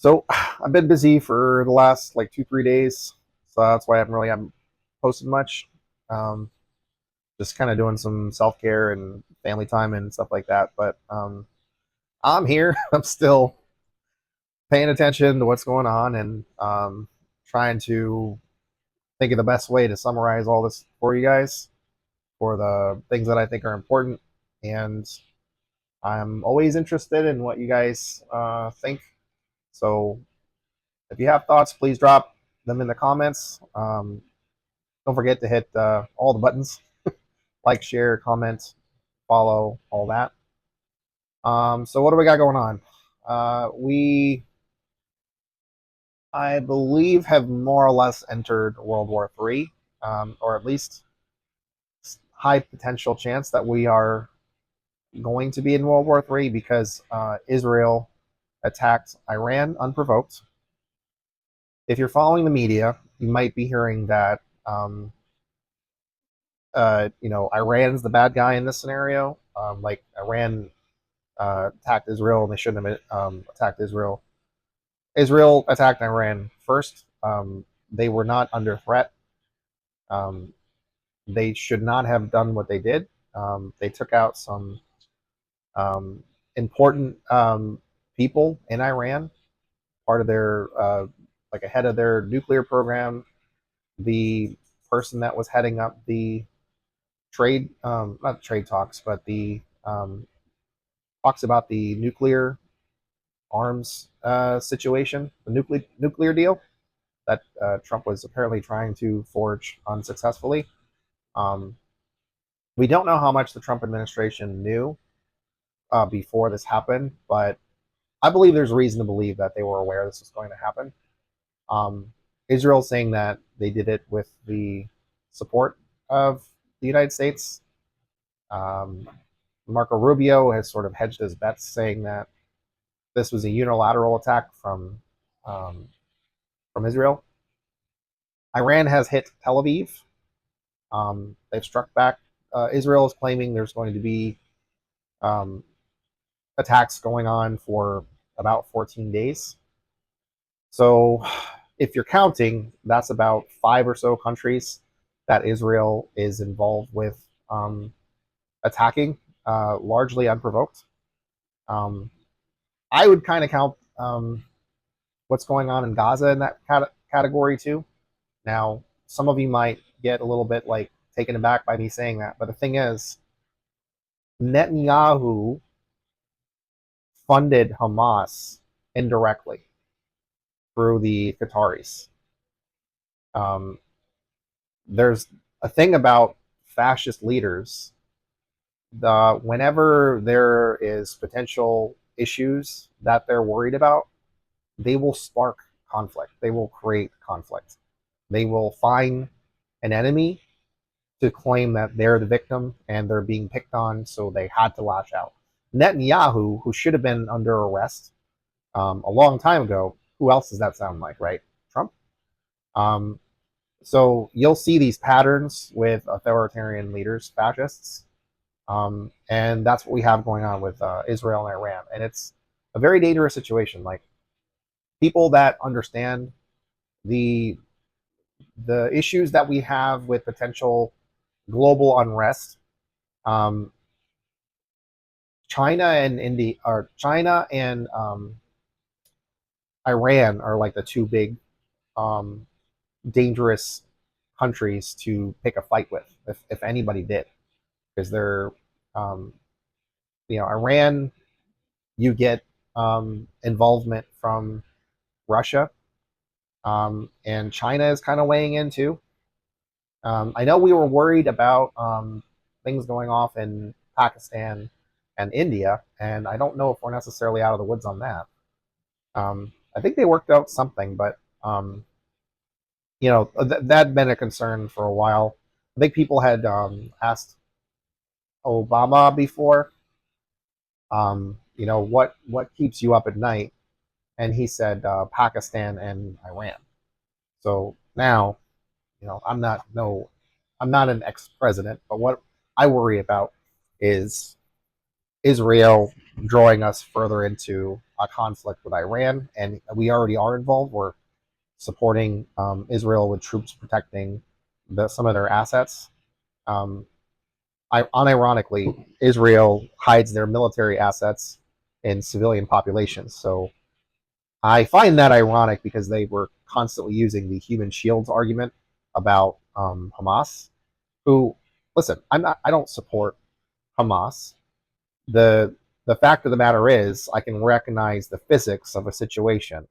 So I've been busy for the last like 2, 3 days, so that's why I haven't posted much. Um, just kind of doing some self care and family time and stuff like that. But I'm here. I'm still paying attention to what's going on and trying to think of the best way to summarize all this for you guys for the things that I think are important. And I'm always interested in what you guys think. So if you have thoughts, please drop them in the comments. Don't forget to hit all the buttons: like, share, comment, follow, all that. So what do we got going on? We, I believe, have more or less entered World War III, or at least high potential chance that we are going to be in World War III because Israel attacked Iran unprovoked. If you're following the media, you might be hearing that Iran's the bad guy in this scenario. Like Iran attacked Israel and they shouldn't have attacked Israel. Israel attacked Iran first. They were not under threat. Um, they should not have done what they did. They took out some important people in Iran, part of their, like a head of their nuclear program, the person that was heading up the trade, not trade talks, but the talks about the nuclear arms situation, the nuclear deal that Trump was apparently trying to forge unsuccessfully. Um, we don't know how much the Trump administration knew before this happened, but I believe there's reason to believe that they were aware this was going to happen. Israel saying that they did it with the support of the United States. Um, Marco Rubio has sort of hedged his bets, saying that this was a unilateral attack from Israel. Iran has hit Tel Aviv. They've struck back. Israel is claiming there's going to be um, attacks going on for about 14 days. So, if you're counting, that's about 5 or so countries that Israel is involved with attacking, largely unprovoked. Um, I would kind of count what's going on in Gaza in that category too. Now, some of you might get a little bit like taken aback by me saying that, but the thing is, Netanyahu funded Hamas indirectly through the Qataris. Um, there's a thing about fascist leaders. Whenever there is potential issues that they're worried about, they will spark conflict. They will create conflict. They will find an enemy to claim that they're the victim and they're being picked on, so they had to lash out. Netanyahu, who should have been under arrest a long time ago, who else does that sound like, right? Trump. Um, so you'll see these patterns with authoritarian leaders, fascists, and that's what we have going on with Israel and Iran, and it's a very dangerous situation. Like, people that understand the the issues that we have with potential global unrest. Um, China and India, or China and Iran, are like the two big um, dangerous countries to pick a fight with, if anybody did, because they're, um, Iran. You get involvement from Russia, and China is kind of weighing in too. I know we were worried about things going off in Pakistan and India, and I don't know if we're necessarily out of the woods on that. I think they worked out something, but that had been a concern for a while. I think people had asked Obama before, what keeps you up at night, and he said Pakistan and Iran. So now, I'm not an ex-president, but what I worry about is Israel drawing us further into a conflict with Iran, and we already are involved. We're supporting Israel with troops protecting some of their assets. Um, Unironically, Israel hides their military assets in civilian populations. So I find that ironic because they were constantly using the human shields argument about Hamas. Who, listen, I don't support Hamas. The fact of the matter is, I can recognize the physics of a situation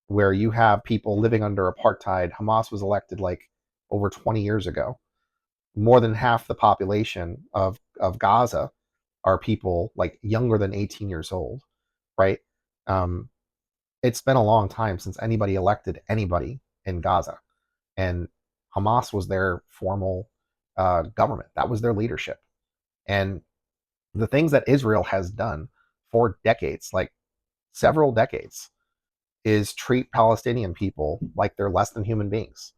where you have people living under apartheid. Hamas was elected like over 20 years ago. More than half the population of Gaza are people like younger than 18 years old, right? Um, it's been a long time since anybody elected anybody in Gaza, and Hamas was their formal government. That was their leadership, and the things that Israel has done for decades, like several decades, is treat Palestinian people like they're less than human beings.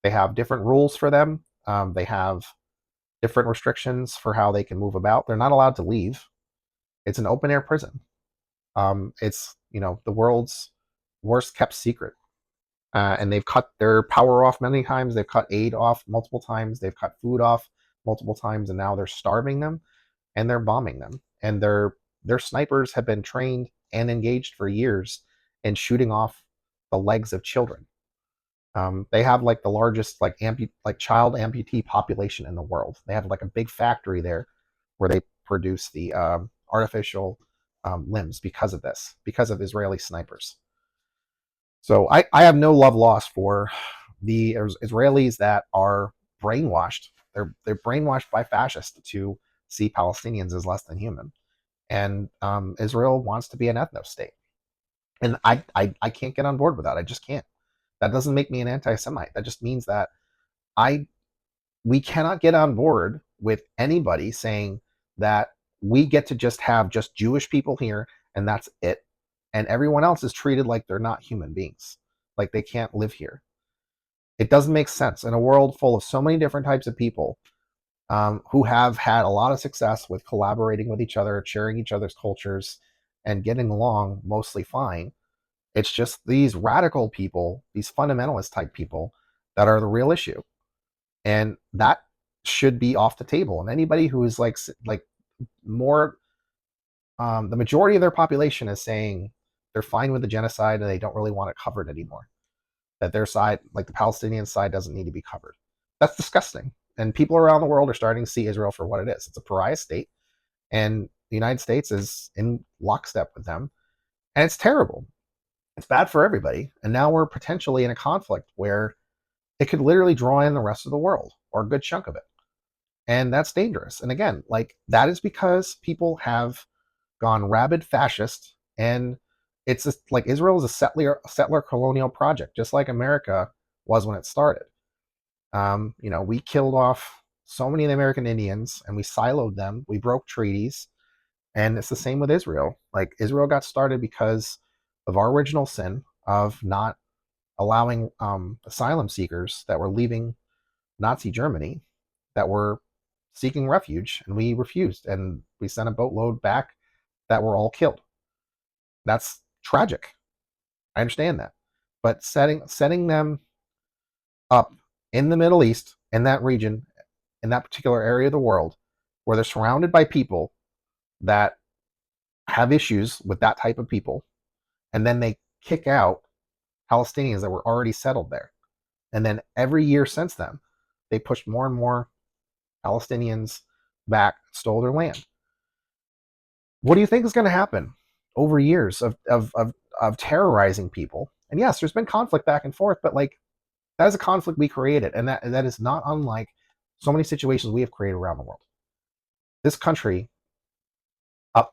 They have different rules for them. They have different restrictions for how they can move about. They're not allowed to leave. It's an open air prison. It's the world's worst kept secret. And they've cut their power off many times. They've cut aid off multiple times. They've cut food off multiple times, and now they're starving them and they're bombing them. And their snipers have been trained and engaged for years in shooting off the legs of children. They have like the largest like child amputee population in the world. They have like a big factory there where they produce the artificial limbs because of this, because of Israeli snipers. So I have no love lost for the Israelis that are brainwashed. They're brainwashed by fascists to see Palestinians as less than human, and Israel wants to be an ethno state, and I can't get on board with that. I just can't. That doesn't make me an anti-Semite. That just means that I we cannot get on board with anybody saying that we get to just have just Jewish people here and that's it, and everyone else is treated like they're not human beings, like they can't live here. It doesn't make sense in a world full of so many different types of people who have had a lot of success with collaborating with each other, sharing each other's cultures, and getting along mostly fine. It's just these radical people, these fundamentalist type people, that are the real issue, and that should be off the table. And anybody who is like more, the majority of their population is saying they're fine with the genocide and they don't really want it covered anymore. That their side, like the Palestinian side, doesn't need to be covered. That's disgusting. And people around the world are starting to see Israel for what it is. It's a pariah state, and the United States is in lockstep with them, and it's terrible. It's bad for everybody. And now we're potentially in a conflict where it could literally draw in the rest of the world or a good chunk of it. And that's dangerous. And again, like that is because people have gone rabid fascist, and it's just, like Israel is a settler colonial project, just like America was when it started. We killed off so many of the American Indians and we siloed them. We broke treaties, and it's the same with Israel. Like Israel got started because of our original sin of not allowing asylum seekers that were leaving Nazi Germany, that were seeking refuge, and we refused, and we sent a boatload back that were all killed. That's tragic. I understand that, but setting them up in the Middle East, in that region, in that particular area of the world, where they're surrounded by people that have issues with that type of people, and then they kick out Palestinians that were already settled there. And then every year since then, they pushed more and more Palestinians back, stole their land. What do you think is going to happen over years of terrorizing people? And yes, there's been conflict back and forth, but like that is a conflict we created, and that is not unlike so many situations we have created around the world. This country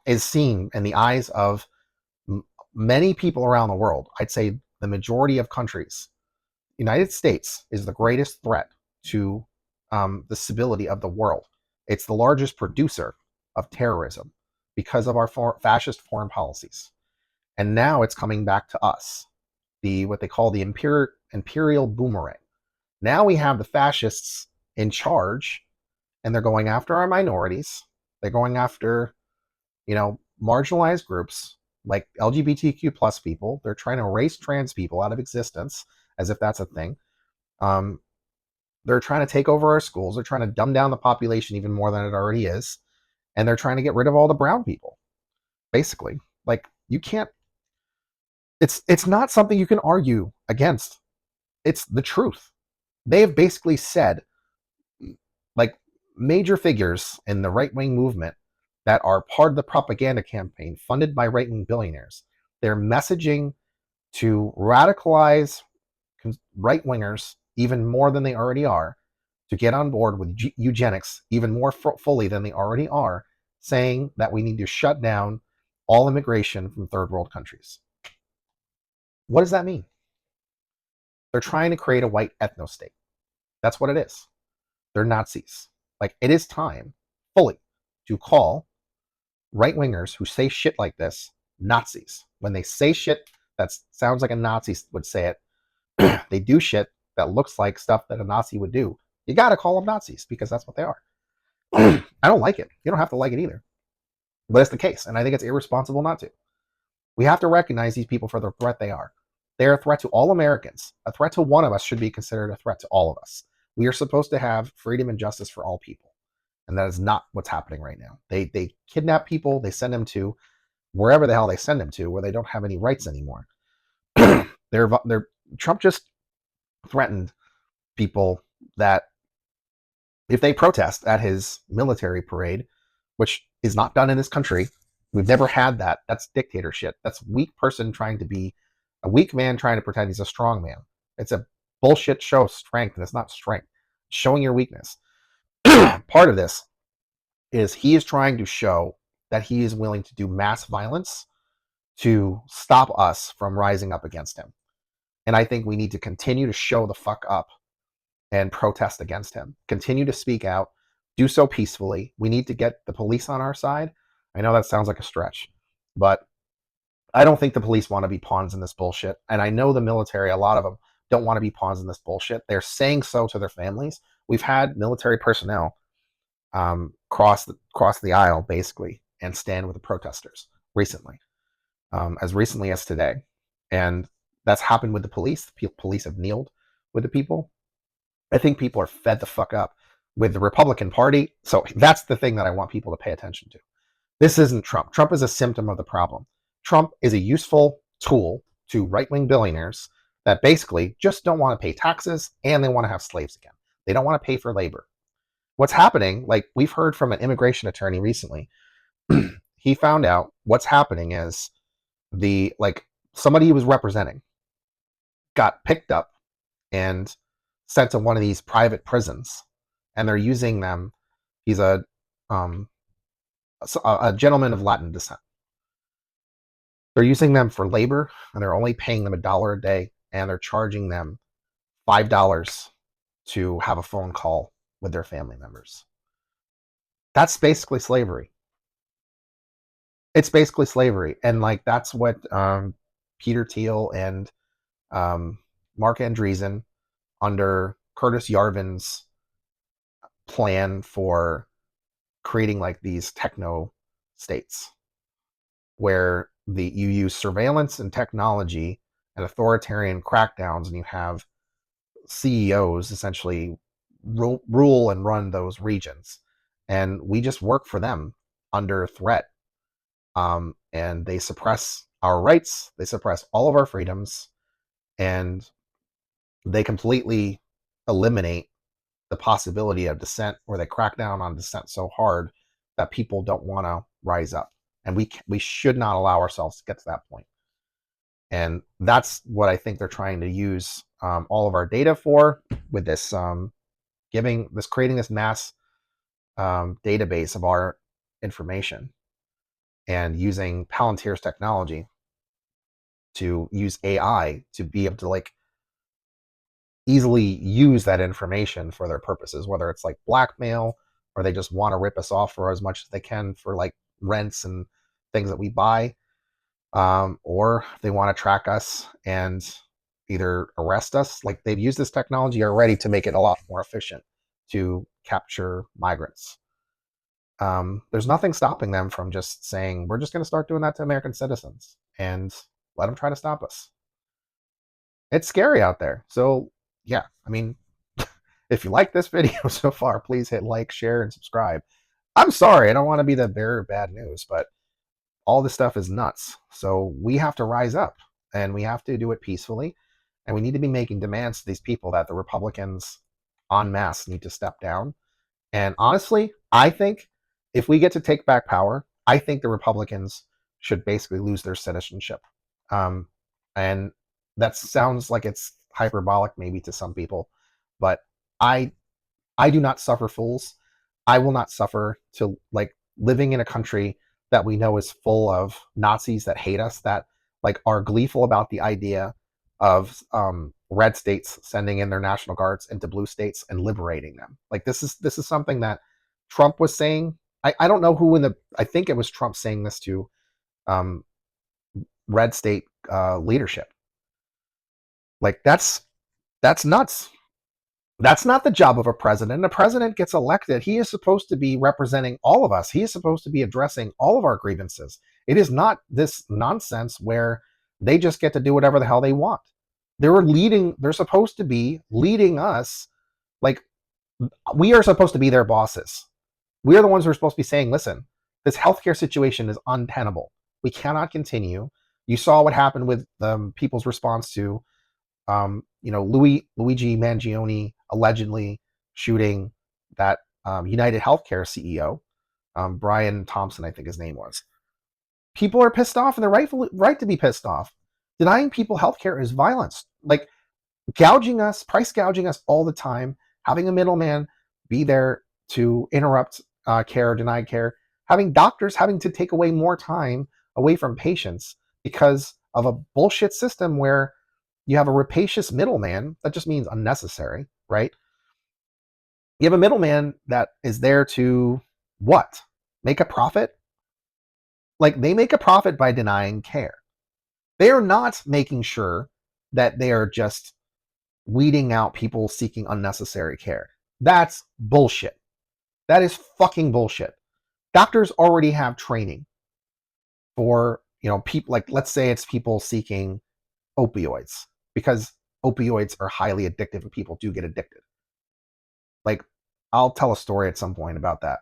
is seen in the eyes of many people around the world. I'd say the majority of countries. The United States is the greatest threat to the stability of the world. It's the largest producer of terrorism because of our fascist foreign policies. And now it's coming back to us, what they call the imperial boomerang. Now we have the fascists in charge, and they're going after our minorities. They're going after, marginalized groups, like LGBTQ plus people. They're trying to erase trans people out of existence as if that's a thing. They're trying to take over our schools. They're trying to dumb down the population even more than it already is. And they're trying to get rid of all the brown people, basically. Like, you can't, it's not something you can argue against. It's the truth. They have basically said, like, major figures in the right-wing movement that are part of the propaganda campaign funded by right-wing billionaires. They're messaging to radicalize right-wingers even more than they already are, to get on board with eugenics even more fully than they already are, saying that we need to shut down all immigration from third world countries. What does that mean? They're trying to create a white ethno state. That's what it is. They're Nazis. Like, it is time fully to call right wingers who say shit like this Nazis. When they say shit that sounds like a Nazi would say it, they do shit that looks like stuff that a Nazi would do. You got to call them Nazis because that's what they are. I don't like it. You don't have to like it either. But it's the case. And I think it's irresponsible not to. We have to recognize these people for the threat they are. They're a threat to all Americans. A threat to one of us should be considered a threat to all of us. We are supposed to have freedom and justice for all people. And that is not what's happening right now. They kidnap people. They send them to wherever the hell they send them to, where they don't have any rights anymore. Trump just threatened people that if they protest at his military parade, which is not done in this country, we've never had that. That's dictatorship. That's weak person trying to be a weak man trying to pretend he's a strong man. It's a bullshit show of strength, and it's not strength. It's showing your weakness. Part of this is he is trying to show that he is willing to do mass violence to stop us from rising up against him. And I think we need to continue to show the fuck up and protest against him. Continue to speak out. Do so peacefully. We need to get the police on our side. I know that sounds like a stretch, but I don't think the police want to be pawns in this bullshit. And I know the military, a lot of them, don't want to be pawns in this bullshit. They're saying so to their families. We've had military personnel cross the aisle, basically, and stand with the protesters recently, as recently as today. And that's happened with the police. The police have kneeled with the people. I think people are fed the fuck up with the Republican Party. So that's the thing that I want people to pay attention to. This isn't Trump. Trump is a symptom of the problem. Trump is a useful tool to right-wing billionaires that basically just don't want to pay taxes, and they want to have slaves again. They don't want to pay for labor. What's happening, like we've heard from an immigration attorney recently, he found out what's happening is somebody he was representing got picked up and sent to one of these private prisons, and they're using them. He's a gentleman of Latin descent. They're using them for labor, and they're only paying them $1 a day, and they're charging them $5 to have a phone call with their family members. That's basically slavery. It's basically slavery, and like that's what Peter Thiel and Mark Andreessen under Curtis Yarvin's plan for creating like these techno states where you use surveillance and technology and authoritarian crackdowns, and you have CEOs essentially rule and run those regions, and we just work for them under threat, and they suppress our rights, they suppress all of our freedoms, and they completely eliminate the possibility of dissent, or they crack down on dissent so hard that people don't want to rise up. And we should not allow ourselves to get to that point. And that's what I think they're trying to use all of our data for, with this creating this mass database of our information, and using Palantir's technology to use AI to be able to like easily use that information for their purposes, whether it's like blackmail, or they just want to rip us off for as much as they can for like rents and things that we buy, or they want to track us and either arrest us. Like, they've used this technology already to make it a lot more efficient to capture migrants. there's nothing stopping them from just saying, we're just going to start doing that to American citizens and let them try to stop us. It's scary out there. So, yeah, I mean, if you like this video so far, please hit like, share, and subscribe. I'm sorry, I don't want to be the bearer of bad news, but all this stuff is nuts. So we have to rise up, and we have to do it peacefully. And we need to be making demands to these people that the Republicans en masse need to step down. And honestly, I think if we get to take back power, I think the Republicans should basically lose their citizenship. Um, and that sounds like it's hyperbolic maybe to some people, but I I do not suffer fools. I will not suffer to like living in a country that we know is full of Nazis that hate us, that like are gleeful about the idea of red states sending in their national guards into blue states and liberating them. Like this is something that Trump was saying. I don't know who in the I think it was Trump saying this to um, red state leadership. Like that's nuts. That's not the job of a president. A president gets elected. He is supposed to be representing all of us. He is supposed to be addressing all of our grievances. It is not this nonsense where they just get to do whatever the hell they want. They're supposed to be leading us. Like, we are supposed to be their bosses. We are the ones who are supposed to be saying, listen, this healthcare situation is untenable. We cannot continue. You saw what happened with people's response to Luigi Mangione allegedly shooting that United Healthcare CEO, Brian Thompson, I think his name was. People are pissed off, and they're right to be pissed off. Denying people healthcare is violence. Like price gouging us all the time, having a middleman be there to interrupt care, deny care, having doctors having to take away more time away from patients because of a bullshit system where you have a rapacious middleman. That just means unnecessary, right? You have a middleman that is there to what? Make a profit? Like, they make a profit by denying care. They are not making sure that they are just weeding out people seeking unnecessary care. That's bullshit. That is fucking bullshit. Doctors already have training for, people, like, let's say it's people seeking opioids, because opioids are highly addictive and people do get addicted. Like, I'll tell a story at some point about that.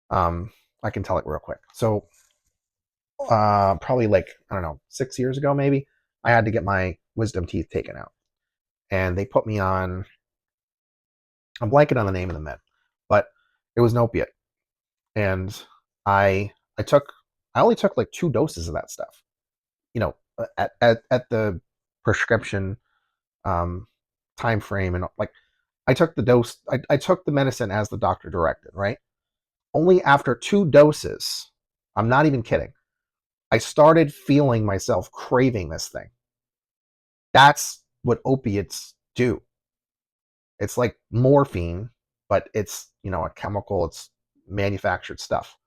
I can tell it real quick. So probably, like, I don't know, 6 years ago maybe, I had to get my wisdom teeth taken out, and they put me on, I'm blanking on the name of the med, but it was an opiate. And I I took I only took like 2 doses of that stuff, at the prescription um time frame. And like, I took the dose, I took the medicine as the doctor directed, right? Only after 2 doses, I'm not even kidding, I started feeling myself craving this thing. That's what opiates do. It's like morphine, but it's, a chemical, it's manufactured stuff.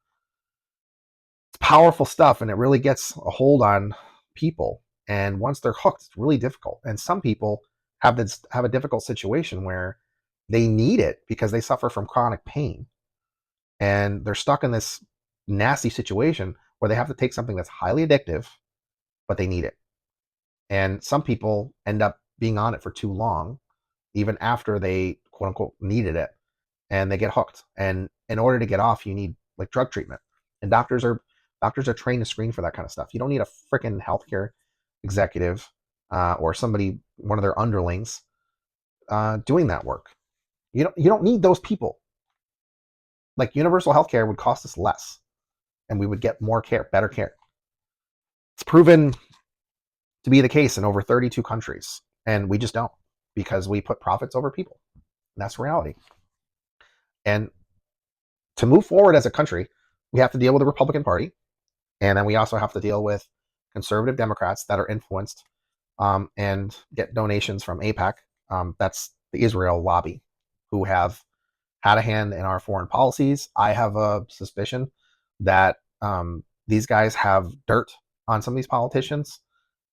It's powerful stuff, and it really gets a hold on people. And once they're hooked, it's really difficult. And some people have a difficult situation where they need it because they suffer from chronic pain, and they're stuck in this nasty situation where they have to take something that's highly addictive, but they need it. And some people end up being on it for too long, even after they quote unquote needed it, and they get hooked. And in order to get off, you need like drug treatment. And doctors are trained to screen for that kind of stuff. You don't need a freaking healthcare executive or somebody, one of their underlings, doing that work. You don't need those people. Like, universal healthcare would cost us less, and we would get more care, better care. It's proven to be the case in over 32 countries, and we just don't, because we put profits over people. And that's reality. And to move forward as a country, we have to deal with the Republican Party, and then we also have to deal with conservative Democrats that are influenced and get donations from AIPAC. That's the Israel lobby, who have had a hand in our foreign policies. I have a suspicion that these guys have dirt on some of these politicians.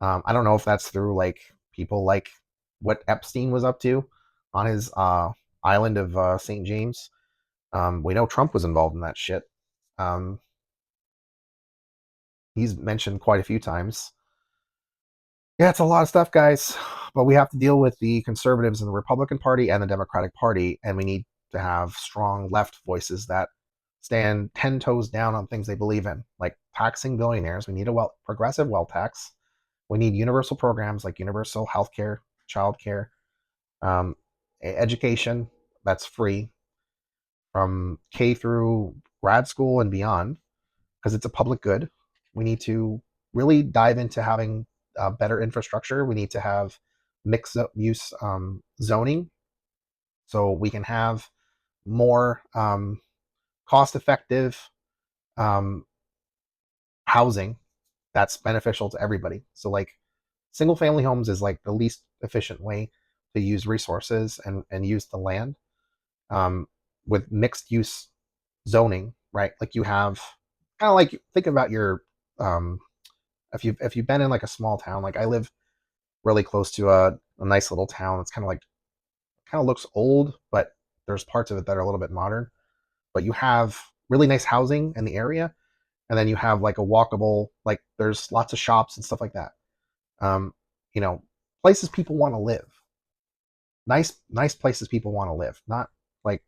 I don't know if that's through like people like what Epstein was up to on his island of St. James. We know Trump was involved in that shit. Um, he's mentioned quite a few times. Yeah, it's a lot of stuff, guys. But we have to deal with the conservatives in the Republican Party and the Democratic Party, and we need to have strong left voices that stand 10 toes down on things they believe in, like taxing billionaires. We need a progressive wealth tax. We need universal programs like universal health care, child care, um, education that's free from K through grad school and beyond, because it's a public good. We need to really dive into having better infrastructure. We need to have mixed use zoning so we can have more cost effective um, housing that's beneficial to everybody. So, like, single family homes is like the least efficient way to use resources and use the land. um, with mixed use zoning, right? Like you have kind of like think about your um, if you've been in like a small town, like I live really close to a nice little town. It's kind of looks old, but there's parts of it that are a little bit modern. But you have really nice housing in the area, and then you have like a walkable, like there's lots of shops and stuff like that. Um, you know, places people want to live. Nice places people want to live, not like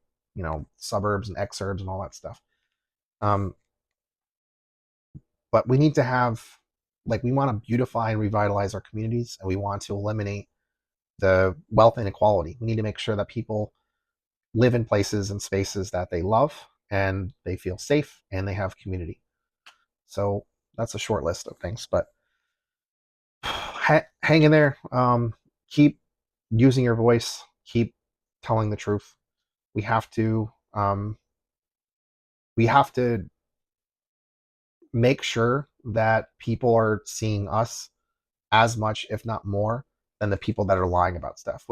suburbs and exurbs and all that stuff. Um, but we need to have like we want to beautify and revitalize our communities, and we want to eliminate the wealth inequality. We need to make sure that people live in places and spaces that they love and they feel safe and they have community. So that's a short list of things, but hang in there. Keep using your voice. Keep telling the truth. We have to. We have to make sure that people are seeing us as much, if not more, than the people that are lying about stuff.